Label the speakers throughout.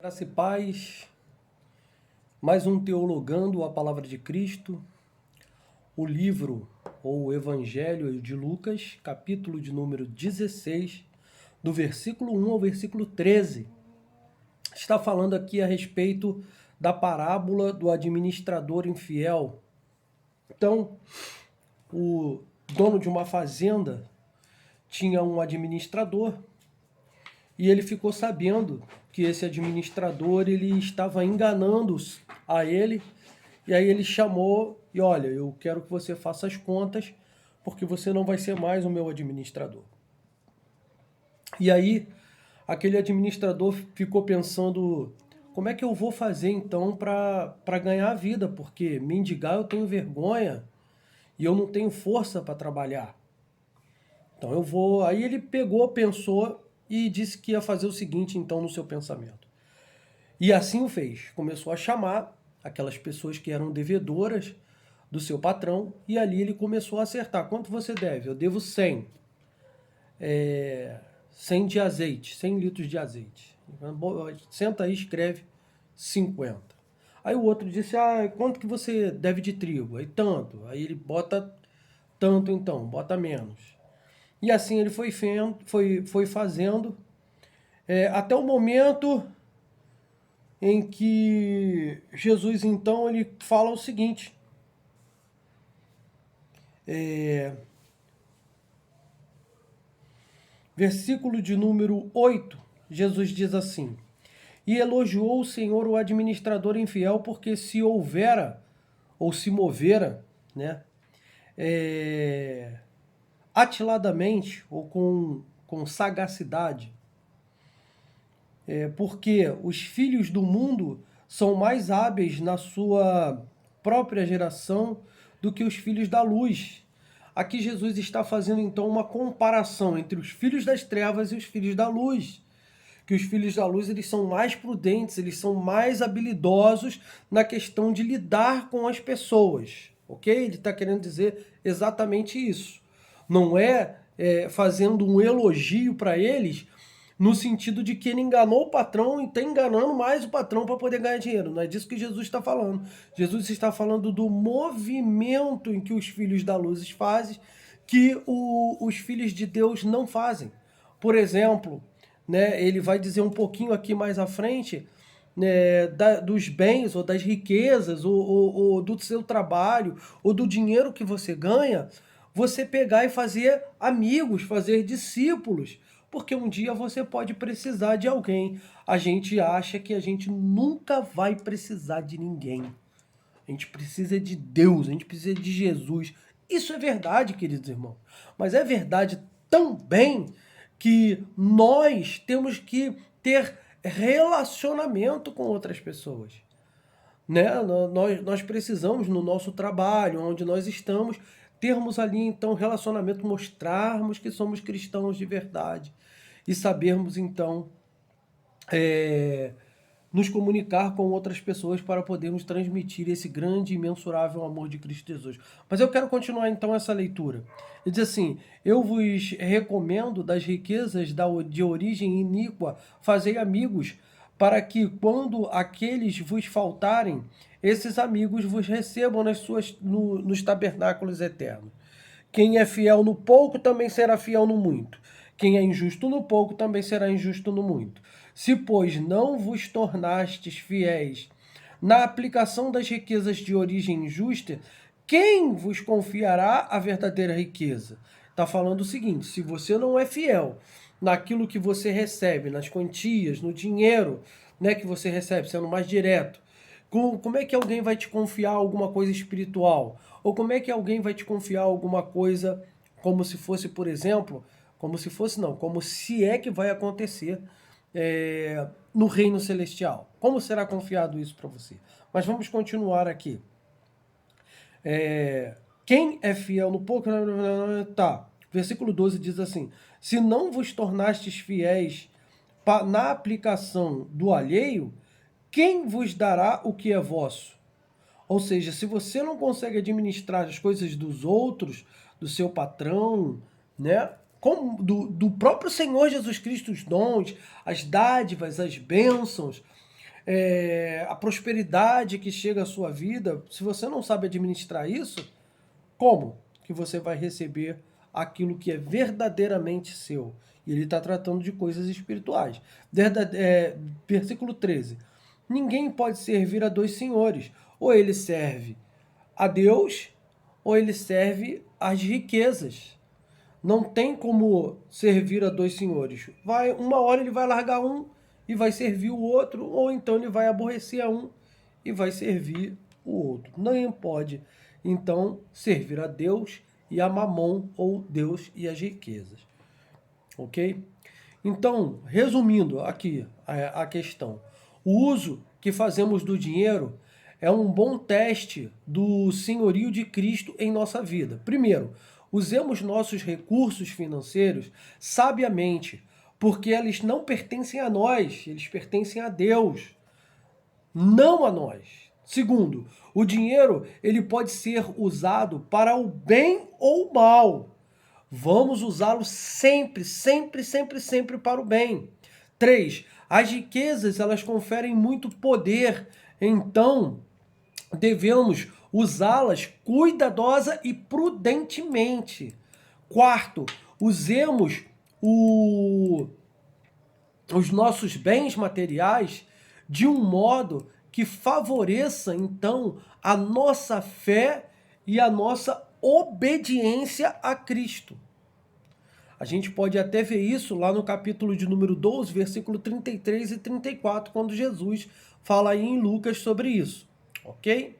Speaker 1: Graça e paz, mais um Teologando a Palavra de Cristo, o livro ou o Evangelho de Lucas, capítulo de número 16, do versículo 1 ao versículo 13. Está falando aqui a respeito da parábola do administrador infiel. Então, o dono de uma fazenda tinha um administrador e ele ficou sabendo que esse administrador ele estava enganando a ele, e aí ele chamou e olha, eu quero que você faça as contas, porque você não vai ser mais o meu administrador. E aí aquele administrador ficou pensando, como é que eu vou fazer então para ganhar a vida? Porque mendigar eu tenho vergonha e eu não tenho força para trabalhar. Então eu vou. Aí ele pegou, pensou e disse que ia fazer o seguinte então no seu pensamento. E assim o fez. Começou a chamar aquelas pessoas que eram devedoras do seu patrão e ali ele começou a acertar. Quanto você deve? Eu devo 100. 100 de azeite, 100 litros de azeite. Senta aí e escreve 50. Aí o outro disse, quanto que você deve de trigo? Aí tanto. Aí ele bota tanto então, bota menos. E assim ele foi fazendo, até o momento em que Jesus, então, ele fala o seguinte, versículo de número 8, Jesus diz assim, e elogiou o Senhor o administrador infiel, porque se houvera, ou se movera, né, atiladamente, ou com sagacidade, porque os filhos do mundo são mais hábeis na sua própria geração do que os filhos da luz. Aqui Jesus está fazendo então uma comparação entre os filhos das trevas e os filhos da luz. Que os filhos da luz eles são mais prudentes, eles são mais habilidosos na questão de lidar com as pessoas. Ok? Ele está querendo dizer exatamente isso. Não é fazendo um elogio para eles, no sentido de que ele enganou o patrão e está enganando mais o patrão para poder ganhar dinheiro. Não é disso que Jesus está falando. Jesus está falando do movimento em que os filhos da luz fazem, que os filhos de Deus não fazem. Por exemplo, né, ele vai dizer um pouquinho aqui mais à frente, né, dos bens ou das riquezas, ou do seu trabalho, ou do dinheiro que você ganha, você pegar e fazer amigos, fazer discípulos, porque um dia você pode precisar de alguém. A gente acha que a gente nunca vai precisar de ninguém. A gente precisa de Deus, a gente precisa de Jesus. Isso é verdade, queridos irmãos. Mas é verdade também que nós temos que ter relacionamento com outras pessoas. Né? Nós precisamos, no nosso trabalho, onde nós estamos, termos ali então relacionamento, mostrarmos que somos cristãos de verdade e sabermos então nos comunicar com outras pessoas para podermos transmitir esse grande e imensurável amor de Cristo Jesus. Mas eu quero continuar então essa leitura. Ele diz assim, eu vos recomendo das riquezas de origem iníqua, fazei amigos, para que quando aqueles vos faltarem, esses amigos vos recebam nos tabernáculos eternos. Quem é fiel no pouco também será fiel no muito. Quem é injusto no pouco também será injusto no muito. Se, pois, não vos tornastes fiéis na aplicação das riquezas de origem injusta, quem vos confiará a verdadeira riqueza? Está falando o seguinte, se você não é fiel naquilo que você recebe, nas quantias, no dinheiro, né, que você recebe, sendo mais direto, como é que alguém vai te confiar alguma coisa espiritual? Ou como é que alguém vai te confiar alguma coisa como se fosse, por exemplo, como se é que vai acontecer no reino celestial? Como será confiado isso para você? Mas vamos continuar aqui. Quem é fiel no pouco... Tá, versículo 12 diz assim, se não vos tornastes fiéis na aplicação do alheio, quem vos dará o que é vosso? Ou seja, se você não consegue administrar as coisas dos outros, do seu patrão, né? Como do próprio Senhor Jesus Cristo, os dons, as dádivas, as bênçãos, a prosperidade que chega à sua vida, se você não sabe administrar isso, como que você vai receber aquilo que é verdadeiramente seu? E ele está tratando de coisas espirituais. Versículo 13. Ninguém pode servir a dois senhores. Ou ele serve a Deus, ou ele serve às riquezas. Não tem como servir a dois senhores. Uma hora ele vai largar um e vai servir o outro, ou então ele vai aborrecer a um e vai servir o outro. Não pode, então, servir a Deus e a Mamon, ou Deus e as riquezas. Ok? Então, resumindo aqui a questão, o uso que fazemos do dinheiro é um bom teste do senhorio de Cristo em nossa vida. Primeiro, usemos nossos recursos financeiros sabiamente, porque eles não pertencem a nós, eles pertencem a Deus, não a nós. Segundo, o dinheiro ele pode ser usado para o bem ou o mal. Vamos usá-lo sempre, sempre, sempre, sempre para o bem. 3. As riquezas, elas conferem muito poder, então devemos usá-las cuidadosa e prudentemente. Quarto, usemos os nossos bens materiais de um modo que favoreça, então, a nossa fé e a nossa obediência a Cristo. A gente pode até ver isso lá no capítulo de número 12, versículo 33 e 34, quando Jesus fala aí em Lucas sobre isso, ok?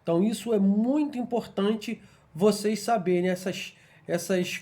Speaker 1: Então isso é muito importante vocês saberem esses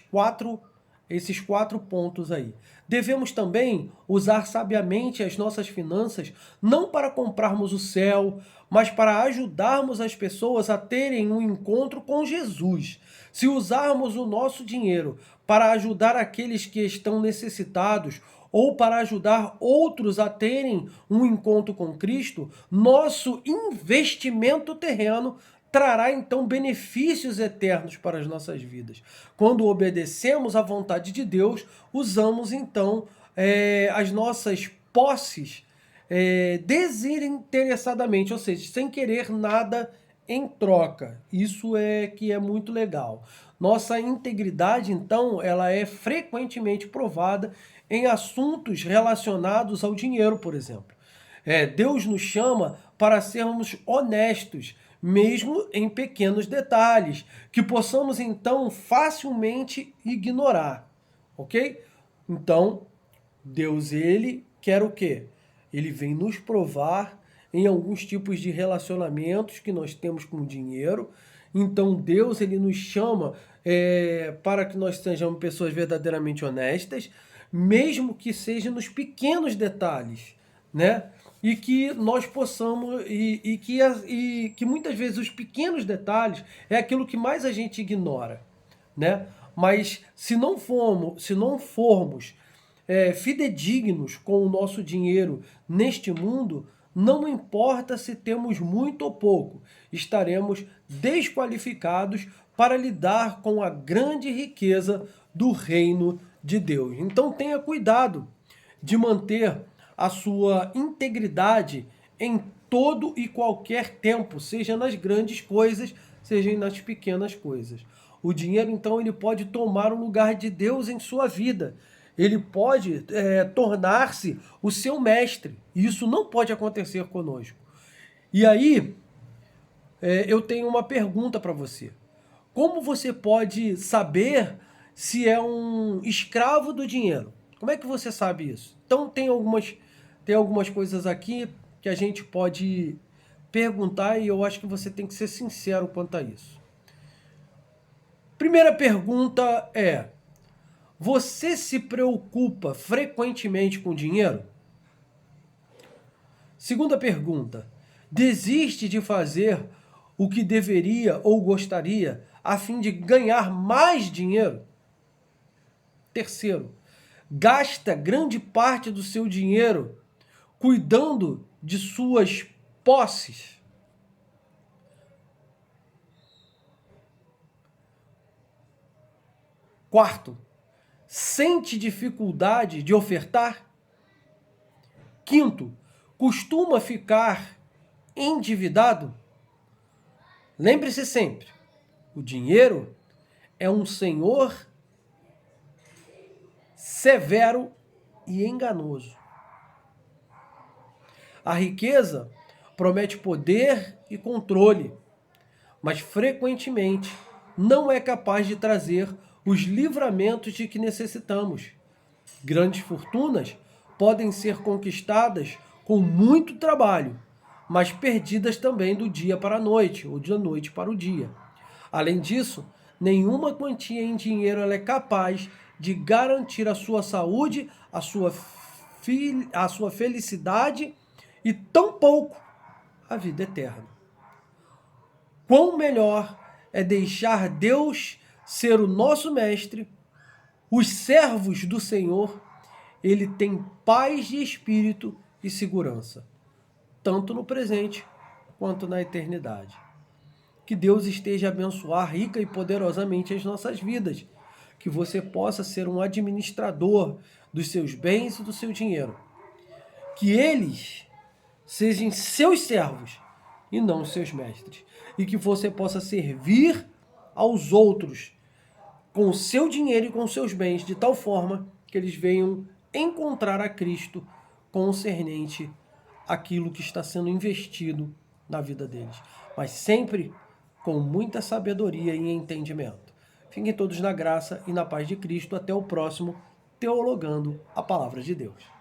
Speaker 1: quatro pontos aí. Devemos também usar sabiamente as nossas finanças, não para comprarmos o céu, mas para ajudarmos as pessoas a terem um encontro com Jesus. Se usarmos o nosso dinheiro para ajudar aqueles que estão necessitados, ou para ajudar outros a terem um encontro com Cristo, nosso investimento terreno trará então benefícios eternos para as nossas vidas. Quando obedecemos à vontade de Deus, usamos então as nossas posses desinteressadamente, ou seja, sem querer nada em troca. Isso é que é muito legal. Nossa integridade, então, ela é frequentemente provada em assuntos relacionados ao dinheiro, por exemplo. Deus nos chama para sermos honestos, mesmo em pequenos detalhes, que possamos então facilmente ignorar, ok? Então, Deus, ele quer o quê? Ele vem nos provar em alguns tipos de relacionamentos que nós temos com o dinheiro. Então, Deus, ele nos chama para que nós sejamos pessoas verdadeiramente honestas, mesmo que seja nos pequenos detalhes, né? E que nós possamos, e que muitas vezes os pequenos detalhes é aquilo que mais a gente ignora, né? Mas se não formos fidedignos com o nosso dinheiro neste mundo, não importa se temos muito ou pouco, estaremos desqualificados para lidar com a grande riqueza do reino de Deus. Então tenha cuidado de manter a sua integridade em todo e qualquer tempo, seja nas grandes coisas, seja nas pequenas coisas. O dinheiro, então, ele pode tomar o lugar de Deus em sua vida. Ele pode tornar-se o seu mestre. E isso não pode acontecer conosco. E aí, eu tenho uma pergunta para você. Como você pode saber se é um escravo do dinheiro? Como é que você sabe isso? Então, tem algumas coisas aqui que a gente pode perguntar e eu acho que você tem que ser sincero quanto a isso. Primeira pergunta é: você se preocupa frequentemente com dinheiro? Segunda pergunta: desiste de fazer o que deveria ou gostaria a fim de ganhar mais dinheiro? Terceiro: gasta grande parte do seu dinheiro cuidando de suas posses? Quarto: sente dificuldade de ofertar? Quinto: costuma ficar endividado? Lembre-se sempre, o dinheiro é um senhor severo e enganoso. A riqueza promete poder e controle, mas frequentemente não é capaz de trazer os livramentos de que necessitamos. Grandes fortunas podem ser conquistadas com muito trabalho, mas perdidas também do dia para a noite, ou da noite para o dia. Além disso, nenhuma quantia em dinheiro ela é capaz de garantir a sua saúde, a sua felicidade e tampouco a vida eterna. Quão melhor é deixar Deus ser o nosso mestre, os servos do Senhor, ele tem paz de espírito e segurança, tanto no presente quanto na eternidade. Que Deus esteja a abençoar rica e poderosamente as nossas vidas, que você possa ser um administrador dos seus bens e do seu dinheiro. Que eles sejam seus servos e não seus mestres. E que você possa servir aos outros com o seu dinheiro e com os seus bens, de tal forma que eles venham encontrar a Cristo concernente àquilo que está sendo investido na vida deles. Mas sempre com muita sabedoria e entendimento. Fiquem todos na graça e na paz de Cristo. Até o próximo Teologando a Palavra de Deus.